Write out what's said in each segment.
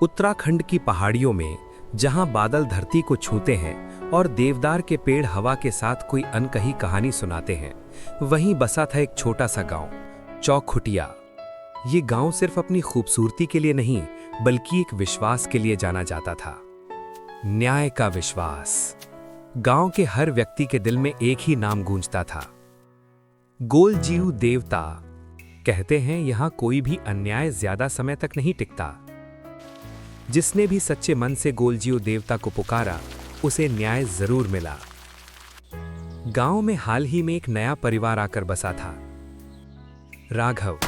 उत्तराखंड की पहाड़ियों में जहां बादल धरती को छूते हैं और देवदार के पेड़ हवा के साथ कोई अनकही कहानी सुनाते हैं, वहीं बसा था एक छोटा सा गांव, चौखुटिया। ये गांव सिर्फ अपनी खूबसूरती के लिए नहीं, बल्कि एक विश्वास के लिए जाना जाता था, न्याय का विश्वास। गांव के हर व्यक्ति के दिल में एक ही नाम गूंजता था, गोलजीऊ देवता। कहते हैं यहां कोई भी अन्याय ज्यादा समय तक नहीं टिकता। जिसने भी सच्चे मन से गोलजीऊ देवता को पुकारा, उसे न्याय जरूर मिला। गांव में हाल ही में एक नया परिवार आकर बसा था, राघव,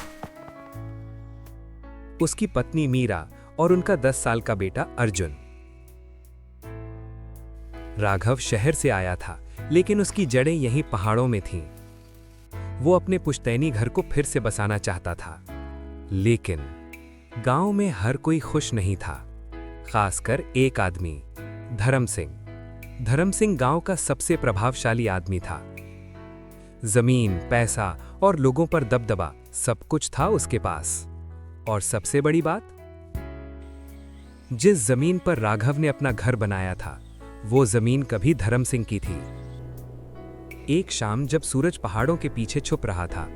उसकी पत्नी मीरा और उनका 10 साल का बेटा अर्जुन। राघव शहर से आया था, लेकिन उसकी जड़ें यहीं पहाड़ों में थीं। वो अपने पुश्तैनी घर को फिर से बसाना चाहता था, लेकिन गांव में हर कोई खुश नहीं था, खासकर एक आदमी, धर्म सिंह। धर्म सिंह गांव का सबसे प्रभावशाली आदमी था। जमीन, पैसा और लोगों पर दबदबा, सब कुछ था उसके पास। और सबसे बड़ी बात, जिस जमीन पर राघव ने अपना घर बनाया था, वो जमीन कभी धर्म सिंह की थी। एक शाम जब सूरज पहाड़ों के पीछे छुप रहा था,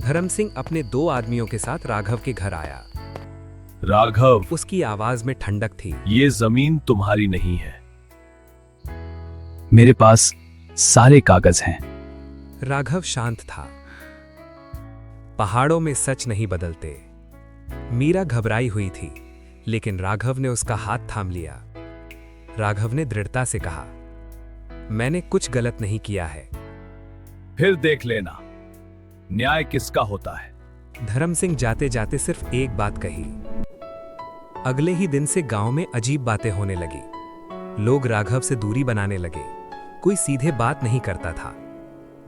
धर्म सिंह अपने 2 आदमियों के साथ राघव के घर आया। राघव, उसकी आवाज में ठंडक थी। ये जमीन तुम्हारी नहीं है, मेरे पास सारे कागज हैं। राघव शांत था। पहाड़ों में सच नहीं बदलते। मीरा घबराई हुई थी, लेकिन राघव ने उसका हाथ थाम लिया। राघव ने दृढ़ता से कहा, मैंने कुछ गलत नहीं किया है। फिर देख लेना न्याय किसका होता है। धर्म सिंह जाते जाते सिर्फ एक बात कही। अगले ही दिन से गांव में अजीब बातें होने लगी। लोग राघव से दूरी बनाने लगे। कोई सीधे बात नहीं करता था।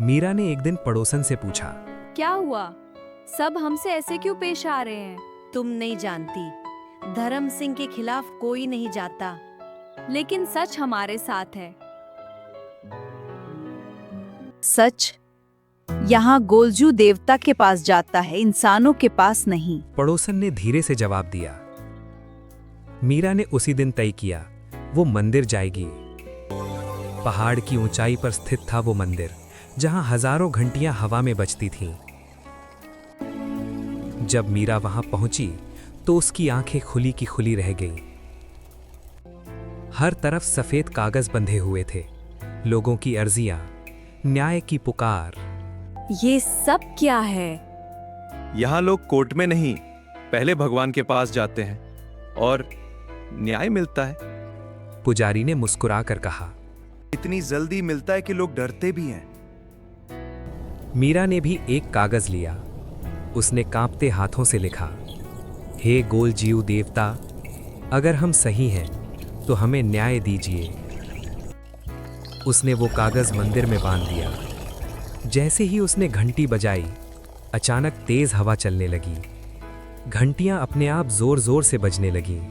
मीरा ने एक दिन पड़ोसन से पूछा, क्या हुआ? सब हमसे ऐसे क्यों पेश आ रहे हैं? तुम नहीं जानती, धर्म सिंह के खिलाफ कोई नहीं जाता। लेकिन सच हमारे साथ है। सच यहाँ गोलजू देवता के पास जाता है, इंसानों के पास नहीं। पड़ोसन ने धीरे से जवाब दिया। मीरा ने उसी दिन तय किया, वो मंदिर जाएगी। पहाड़ की ऊंचाई पर स्थित था वो मंदिर, जहां हजारों घंटियां हवा में बजती थीं। जब मीरा वहां पहुंची, तो उसकी आंखें खुली की खुली रह गईं। हर तरफ सफेद कागज बंधे हुए थे, लोगों की अर्जियां, न्याय की पुकार। ये सब क्या है? यहाँ लोग कोर्ट में नहीं, पहले भगवान के पास जाते हैं और न्याय मिलता है। पुजारी ने मुस्कुरा कर कहा। इतनी जल्दी मिलता है कि लोग डरते भी हैं। मीरा ने भी एक कागज लिया। उसने कांपते हाथों से लिखा, हे गोलजीऊ देवता, अगर हम सही हैं तो हमें न्याय दीजिए। उसने वो कागज मंदिर में बांध दिया। जैसे ही उसने घंटी बजाई, अचानक तेज हवा चलने लगी। घंटियां अपने आप जोर जोर से बजने लगीं।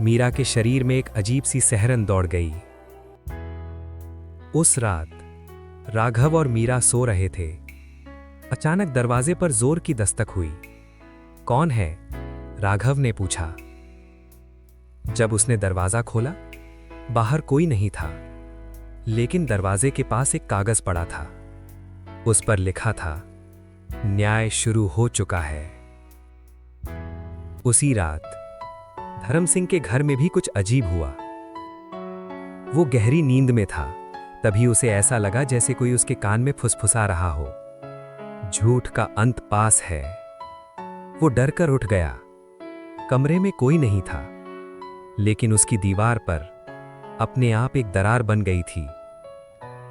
मीरा के शरीर में एक अजीब सी सिहरन दौड़ गई। उस रात राघव और मीरा सो रहे थे। अचानक दरवाजे पर जोर की दस्तक हुई। कौन है? राघव ने पूछा। जब उसने दरवाजा खोला, बाहर कोई नहीं था, लेकिन दरवाजे के पास एक कागज पड़ा था। उस पर लिखा था, न्याय शुरू हो चुका है। उसी रात धर्म सिंह के घर में भी कुछ अजीब हुआ। वो गहरी नींद में था, तभी उसे ऐसा लगा जैसे कोई उसके कान में फुसफुसा रहा हो, झूठ का अंत पास है। वो डर कर उठ गया। कमरे में कोई नहीं था, लेकिन उसकी दीवार पर अपने आप एक दरार बन गई थी,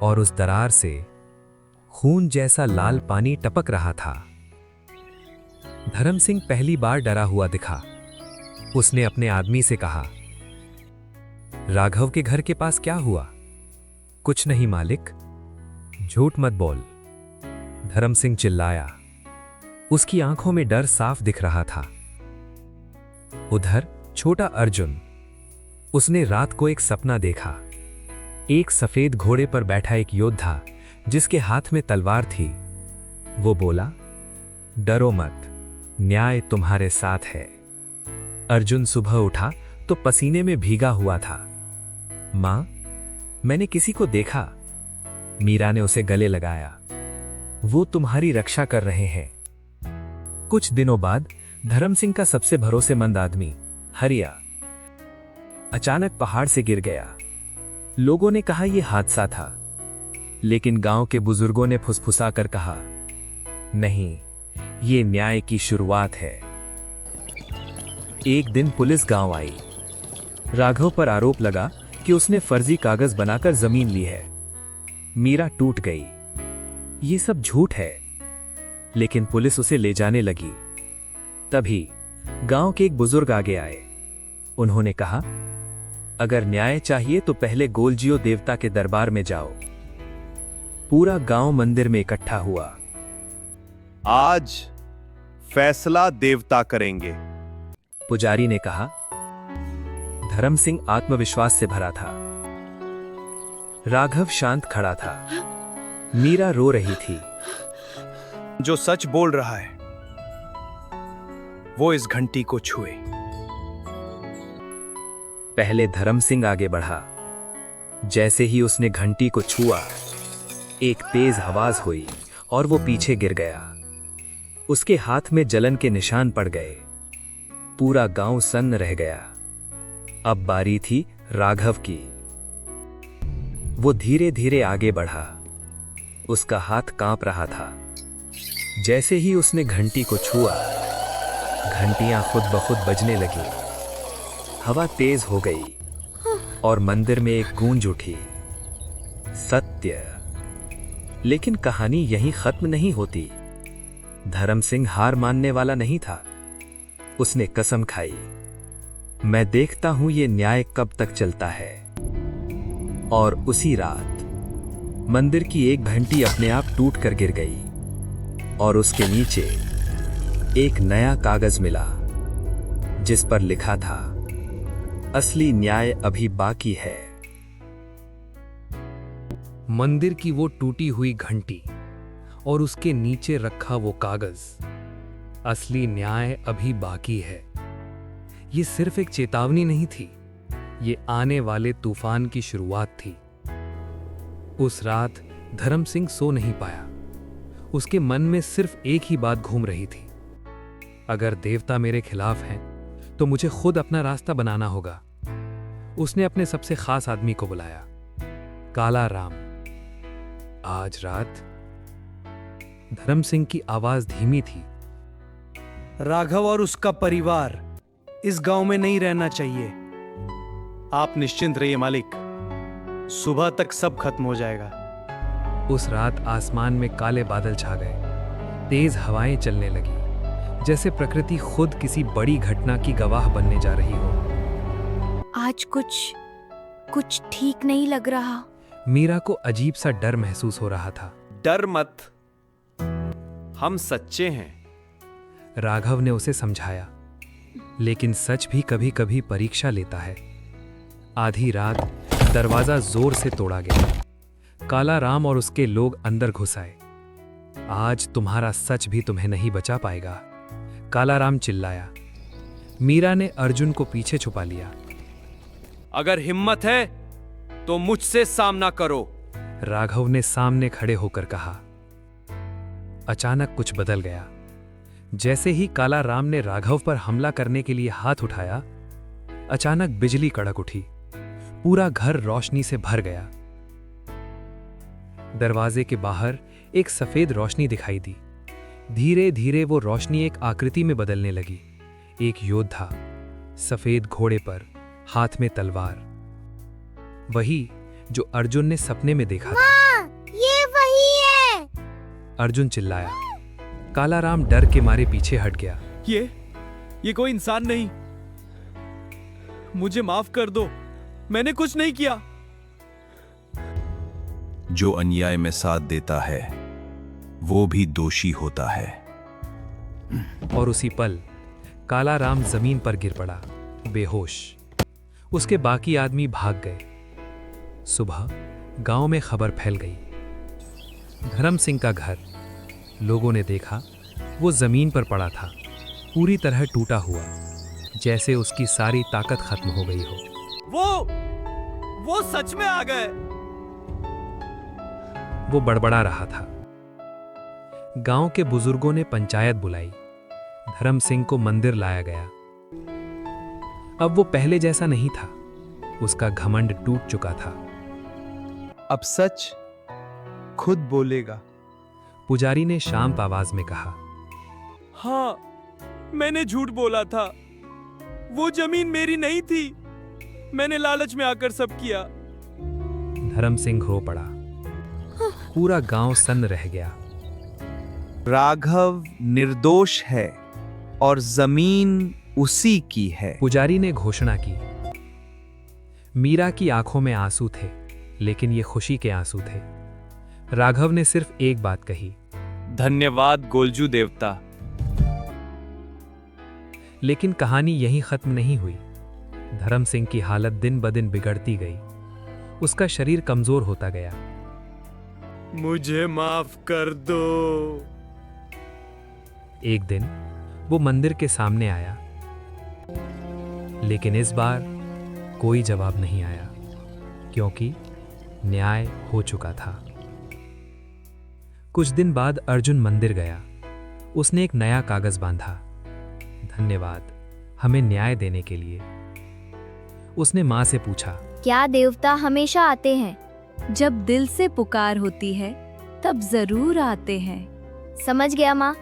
और उस दरार से खून जैसा लाल पानी टपक रहा था। धर्म सिंह पहली बार डरा हुआ दिखा। उसने अपने आदमी से कहा, राघव के घर के पास क्या हुआ? कुछ नहीं मालिक, झूठ मत बोल, धर्म सिंह चिल्लाया। उसकी आंखों में डर साफ दिख रहा था। उधर छोटा अर्जुन, उसने रात को एक सपना देखा। एक सफेद घोड़े पर बैठा एक योद्धा, जिसके हाथ में तलवार थी। वो बोला, डरो मत, न्याय तुम्हारे साथ है। अर्जुन सुबह उठा तो पसीने में भीगा हुआ था। मां, मैंने किसी को देखा। मीरा ने उसे गले लगाया। वो तुम्हारी रक्षा कर रहे हैं। कुछ दिनों बाद धर्म सिंह का सबसे भरोसेमंद आदमी हरिया अचानक पहाड़ से गिर गया। लोगों ने कहा यह हादसा था, लेकिन गांव के बुजुर्गों ने फुसफुसा कर कहा, नहीं, ये न्याय की शुरुआत है। एक दिन पुलिस गांव आई। राघव पर आरोप लगा कि उसने फर्जी कागज बनाकर जमीन ली है। मीरा टूट गई। ये सब झूठ है, लेकिन पुलिस उसे ले जाने लगी। तभी गांव के एक बुजुर्ग आगे आए। उन्होंने कहा, अगर न्याय चाहिए तो पहले गोलजियो देवता के दरबार में जाओ। पूरा गांव मंदिर में इकट्ठा हुआ। आज फैसला देवता करेंगे। पुजारी ने कहा। धर्म सिंह आत्मविश्वास से भरा था। राघव शांत खड़ा था। मीरा रो रही थी। जो सच बोल रहा है वो इस घंटी को छुए। पहले धर्म सिंह आगे बढ़ा। जैसे ही उसने घंटी को छुआ, एक तेज आवाज हुई और वो पीछे गिर गया। उसके हाथ में जलन के निशान पड़ गए। पूरा गांव सन्न रह गया। अब बारी थी राघव की। वो धीरे धीरे आगे बढ़ा। उसका हाथ कांप रहा था। जैसे ही उसने घंटी को छुआ, घंटियां खुद ब खुद बजने लगी। हवा तेज हो गई और मंदिर में एक गूंज उठी, सत्य। लेकिन कहानी यहीं खत्म नहीं होती। धर्म सिंह हार मानने वाला नहीं था। उसने कसम खाई, मैं देखता हूं ये न्याय कब तक चलता है। और उसी रात मंदिर की एक घंटी अपने आप टूट कर गिर गई और उसके नीचे एक नया कागज मिला, जिस पर लिखा था, असली न्याय अभी बाकी है। मंदिर की वो टूटी हुई घंटी और उसके नीचे रखा वो कागज, असली न्याय अभी बाकी है। ये सिर्फ एक चेतावनी नहीं थी, ये आने वाले तूफान की शुरुआत थी। उस रात धर्म सिंह सो नहीं पाया। उसके मन में सिर्फ एक ही बात घूम रही थी, अगर देवता मेरे खिलाफ हैं तो मुझे खुद अपना रास्ता बनाना होगा। उसने अपने सबसे खास आदमी को बुलाया, काला राम। आज रात धर्म सिंह की आवाज धीमी थी। राघव और उसका परिवार इस गांव में नहीं रहना चाहिए। आप निश्चिंत रहिए मालिक, सुबह तक सब खत्म हो जाएगा। उस रात आसमान में काले बादल छा गए। तेज हवाएं चलने लगी, जैसे प्रकृति खुद किसी बड़ी घटना की गवाह बनने जा रही हो। आज कुछ ठीक नहीं लग रहा। मीरा को अजीब सा डर महसूस हो रहा था। डर मत, हम सच्चे हैं। राघव ने उसे समझाया, लेकिन सच भी कभी कभी परीक्षा लेता है। आधी रात दरवाजा जोर से तोड़ा गया। काला राम और उसके लोग अंदर घुस आए। आज तुम्हारा सच भी तुम्हें नहीं बचा पाएगा, काला राम चिल्लाया। मीरा ने अर्जुन को पीछे छुपा लिया। अगर हिम्मत है तो मुझसे सामना करो, राघव ने सामने खड़े होकर कहा। अचानक कुछ बदल गया। जैसे ही काला राम ने राघव पर हमला करने के लिए हाथ उठाया, अचानक बिजली कड़क उठी। पूरा घर रोशनी से भर गया। दरवाजे के बाहर एक सफेद रोशनी दिखाई दी। धीरे धीरे वो रोशनी एक आकृति में बदलने लगी। एक योद्धा, सफेद घोड़े पर, हाथ में तलवार। वही जो अर्जुन ने सपने में देखा था। ये वही है। अर्जुन चिल्लाया। काला राम डर के मारे पीछे हट गया। ये कोई इंसान नहीं, मुझे माफ कर दो, मैंने कुछ नहीं किया। जो अन्याय में साथ देता है वो भी दोषी होता है। और उसी पल काला राम जमीन पर गिर पड़ा, बेहोश। उसके बाकी आदमी भाग गए। सुबह गांव में खबर फैल गई। धर्म सिंह का घर, लोगों ने देखा वो जमीन पर पड़ा था, पूरी तरह टूटा हुआ। जैसे उसकी सारी ताकत खत्म हो गई हो। वो सच में आ गए। वो बड़बड़ा रहा था। गांव के बुजुर्गों ने पंचायत बुलाई। धर्म सिंह को मंदिर लाया गया। अब वो पहले जैसा नहीं था। उसका घमंड टूट चुका था। अब सच खुद बोलेगा। पुजारी ने शांत आवाज में कहा, हाँ, मैंने झूठ बोला था। वो जमीन मेरी नहीं थी। मैंने लालच में आकर सब किया। धर्म सिंह रो पड़ा। पूरा गांव सन्न रह गया। राघव निर्दोष है और जमीन उसी की है। पुजारी ने घोषणा की। मीरा की आंखों में आंसू थे, लेकिन ये खुशी के आंसू थे। राघव ने सिर्फ एक बात कही, धन्यवाद गोलजू देवता। लेकिन कहानी यहीं खत्म नहीं हुई। धर्म सिंह की हालत दिन ब दिन बिगड़ती गई। उसका शरीर कमजोर होता गया। मुझे माफ कर दो। एक दिन वो मंदिर के सामने आया, लेकिन इस बार कोई जवाब नहीं आया, क्योंकि न्याय हो चुका था। कुछ दिन बाद अर्जुन मंदिर गया। उसने एक नया कागज बांधा, धन्यवाद हमें न्याय देने के लिए। उसने मां से पूछा, क्या देवता हमेशा आते हैं? जब दिल से पुकार होती है तब जरूर आते हैं। समझ गया माँ।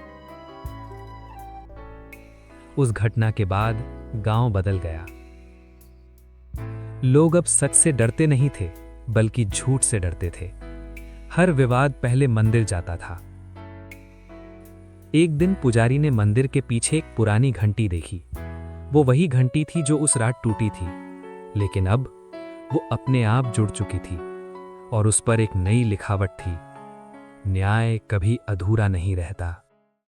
उस घटना के बाद गांव बदल गया। लोग अब सच से डरते नहीं थे, बल्कि झूठ से डरते थे। हर विवाद पहले मंदिर जाता था। एक दिन पुजारी ने मंदिर के पीछे एक पुरानी घंटी देखी। वो वही घंटी थी जो उस रात टूटी थी, लेकिन अब वो अपने आप जुड़ चुकी थी और उस पर एक नई लिखावट थी, न्याय कभी अधूरा नहीं रहता।